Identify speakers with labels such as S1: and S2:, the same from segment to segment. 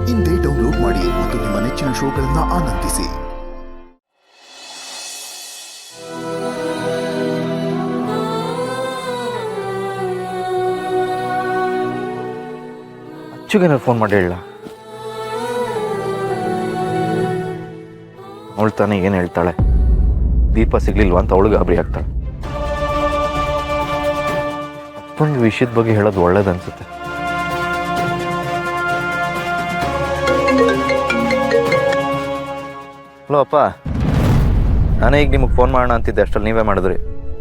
S1: ಇಂದೇ ಡೌನ್ಲೋಡ್ ಮಾಡಿ ಮತ್ತು ನಿಮ್ಮ ನೆಚ್ಚಿನ ಶೋಗಳನ್ನು ಆನಂದಿಸಿ.
S2: ಅಚ್ಚುಗೆ ಫೋನ್ ಮಾಡಿ ಹೇಳ. ಅವಳು ತಾನೇ ಏನು ಹೇಳ್ತಾಳೆ? ದೀಪ ಸಿಗ್ಲಿಲ್ವಾ ಅಂತ ಅವಳು ಗಾಬರಿ ಆಗ್ತಾಳೆ. ಅಪ್ಪನಿಗೆ ವಿಷಯದ ಬಗ್ಗೆ ಹೇಳೋದು ಒಳ್ಳೇದನ್ಸುತ್ತೆ. ಹಲೋ ಅಪ್ಪ, ನಾನೇ ಈಗ ನಿಮಗೆ ಫೋನ್ ಮಾಡೋಣ ಅಂತಿದ್ದೆ, ಅಷ್ಟರಲ್ಲಿ ನೀವೇ ಮಾಡಿದ್ರಿ.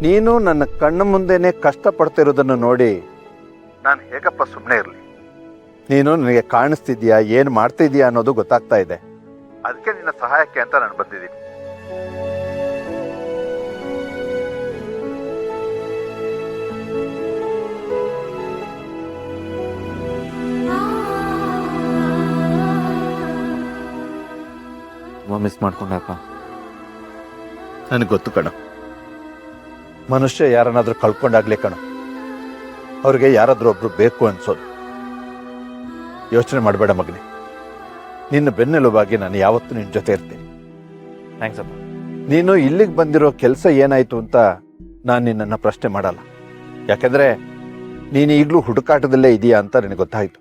S3: ನೀನು ನನ್ನ ಕಣ್ಣು ಮುಂದೆನೇ ಕಷ್ಟಪಡ್ತಿರೋದನ್ನು ನೋಡಿ ನಾನು ಹೇಗಪ್ಪ ಸುಮ್ಮನೆ ಇರಲಿ? ನೀನು ನನಗೆ ಕಾಣಿಸ್ತಿದ್ಯಾ, ಏನು ಮಾಡ್ತಿದ್ಯಾ ಅನ್ನೋದು ಗೊತ್ತಾಗ್ತಾ ಇದೆ. ಅದಕ್ಕೆ ನಿನ್ನ ಸಹಾಯಕ್ಕೆ ಅಂತ ನಾನು ಬಂದಿದ್ದೀನಿ.
S2: ಮಿಸ್ ಮಾಡ್ಕೊಂಡಪ್ಪ.
S3: ನನಗೆ ಗೊತ್ತು ಕಣ, ಮನುಷ್ಯ ಯಾರನ್ನಾದ್ರೂ ಕಳ್ಕೊಂಡಾಗ್ಲೇ ಕಣ ಅವ್ರಿಗೆ ಯಾರಾದ್ರೂ ಒಬ್ರು ಬೇಕು ಅನ್ಸೋದು. ಯೋಚನೆ ಮಾಡಬೇಡ ಮಗನೇ, ನಿನ್ನ ಬೆನ್ನೆಲುಬಾಗಿ ನಾನು ಯಾವತ್ತೂ ನಿನ್ನ ಜೊತೆ ಇರ್ತೀನಿ.
S2: ಥ್ಯಾಂಕ್ಸ್ ಅಪ್ಪ.
S3: ನೀನು ಇಲ್ಲಿಗೆ ಬಂದಿರೋ ಕೆಲಸ ಏನಾಯ್ತು ಅಂತ ನಾನು ನಿನ್ನನ್ನು ಪ್ರಶ್ನೆ ಮಾಡಲ್ಲ. ಯಾಕೆಂದ್ರೆ ನೀನು ಈಗಲೂ ಹುಡುಕಾಟದಲ್ಲೇ ಇದೆಯಾ ಅಂತ ನನಗೆ ಗೊತ್ತಾಯ್ತು.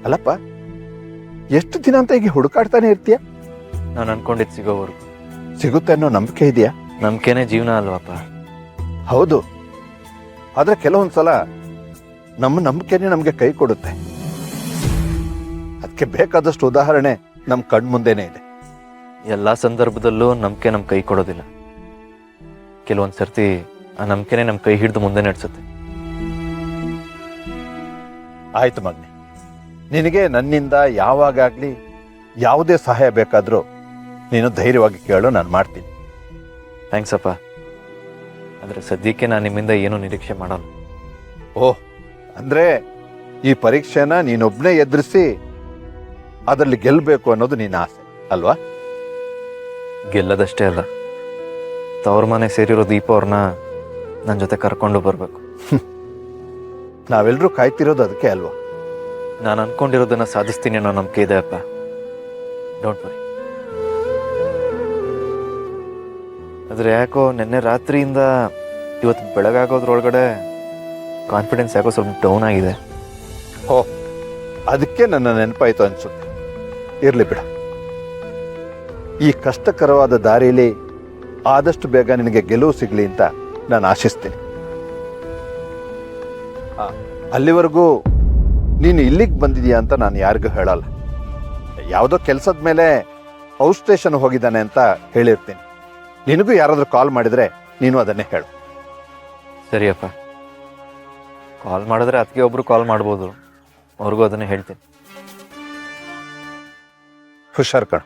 S3: ಅಲ್ಲಪ್ಪ, ಎಷ್ಟು ದಿನ ಅಂತ ಈಗ ಹುಡುಕಾಡ್ತಾನೆ ಇರ್ತೀಯ?
S2: ನಾನು ಅನ್ಕೊಂಡಿದ್ದು ಸಿಗೋವರೆಗೂ.
S3: ಸಿಗುತ್ತೆ ಅನ್ನೋ ನಂಬಿಕೆ ಇದೆಯಾ?
S2: ನಂಬಿಕೆನೇ ಜೀವನ ಅಲ್ವಪ್ಪ?
S3: ಹೌದು, ಆದ್ರೆ ಕೆಲವೊಂದ್ಸಲ ನಮ್ಮ ನಂಬಿಕೆನೇ ನಮಗೆ ಕೈ ಕೊಡುತ್ತೆ. ಅದಕ್ಕೆ ಬೇಕಾದಷ್ಟು ಉದಾಹರಣೆ ನಮ್ಮ ಕಣ್ಮುಂದೆನೇ ಇದೆ.
S2: ಎಲ್ಲ ಸಂದರ್ಭದಲ್ಲೂ ನಂಬಿಕೆ ನಮ್ಮ ಕೈ ಕೊಡೋದಿಲ್ಲ. ಕೆಲವೊಂದು ಸರ್ತಿ ಆ ನಂಬಿಕೆನೇ ನಮ್ಮ ಕೈ ಹಿಡಿದು ಮುಂದೆ ನಡೆಸುತ್ತೆ.
S3: ಆಯ್ತು ಮಗನೆ, ನಿನಗೆ ನನ್ನಿಂದ ಯಾವಾಗಲಿ ಯಾವುದೇ ಸಹಾಯ ಬೇಕಾದರೂ ನೀನು ಧೈರ್ಯವಾಗಿ ಕೇಳು, ನಾನು ಮಾಡ್ತೀನಿ.
S2: ಥ್ಯಾಂಕ್ಸ್ ಅಪ್ಪ. ಆದರೆ ಸದ್ಯಕ್ಕೆ ನಾನು ನಿಮ್ಮಿಂದ ಏನೂ ನಿರೀಕ್ಷೆ ಮಾಡಲ್ಲ.
S3: ಓಹ್, ಅಂದ್ರೆ ಈ ಪರೀಕ್ಷೆನ ನೀನೊಬ್ಬನೇ ಎದುರಿಸಿ ಅದರಲ್ಲಿ ಗೆಲ್ಲಬೇಕು ಅನ್ನೋದು ನಿನ್ನ ಆಸೆ ಅಲ್ವಾ?
S2: ಗೆಲ್ಲದಷ್ಟೇ ಅಲ್ಲ, ತವ್ರ ಮನೆ ಸೇರಿರೋ ದೀಪ ಅವ್ರನ್ನ ನನ್ನ ಜೊತೆ ಕರ್ಕೊಂಡು ಬರಬೇಕು.
S3: ನಾವೆಲ್ಲರೂ ಕಾಯ್ತಿರೋದು ಅದಕ್ಕೆ ಅಲ್ವಾ?
S2: ನಾನು ಅನ್ಕೊಂಡಿರೋದನ್ನ ಸಾಧಿಸ್ತೀನಿ ಅನ್ನೋ ನಂಬಿಕೆ ಇದೆ ಅಪ್ಪ. Don't worry. ಆದರೆ ಯಾಕೋ ನಿನ್ನೆ ರಾತ್ರಿಯಿಂದ ಇವತ್ತು ಬೆಳಗಾಗೋದ್ರೊಳಗಡೆ ಕಾನ್ಫಿಡೆನ್ಸ್ ಯಾಕೋ ಸ್ವಲ್ಪ ಡೌನ್ ಆಗಿದೆ.
S3: ಓಹ್, ಅದಕ್ಕೆ ನನ್ನ ನೆನಪಾಯ್ತು ಅನ್ಸುತ್ತೆ. ಇರ್ಲಿ ಬಿಡ, ಈ ಕಷ್ಟಕರವಾದ ದಾರಿಯಲ್ಲಿ ಆದಷ್ಟು ಬೇಗ ನಿನಗೆ ಗೆಲುವು ಸಿಗ್ಲಿ ಅಂತ ನಾನು ಆಶಿಸ್ತೀನಿ. ಅಲ್ಲಿವರೆಗೂ ನೀನು ಇಲ್ಲಿಗೆ ಬಂದಿದೀಯಾ ಅಂತ ನಾನು ಯಾರಿಗೂ ಹೇಳಲ್ಲ. ಯಾವುದೋ ಕೆಲಸದ ಮೇಲೆ ಔಟ್ ಸ್ಟೇಷನ್ ಹೋಗಿದ್ದಾನೆ ಅಂತ ಹೇಳಿರ್ತೀನಿ. ನಿನಗೂ ಯಾರಾದರೂ ಕಾಲ್ ಮಾಡಿದ್ರೆ ನೀನು ಅದನ್ನೇ ಹೇಳು.
S2: ಸರಿಯಪ್ಪ. ಕಾಲ್ ಮಾಡಿದ್ರೆ ಅದಕ್ಕೆ ಒಬ್ರು ಕಾಲ್ ಮಾಡ್ಬೋದು, ಅವ್ರಿಗೂ ಅದನ್ನೇ ಹೇಳ್ತೀನಿ.
S3: ಹುಷಾರ್ ಕಣ್.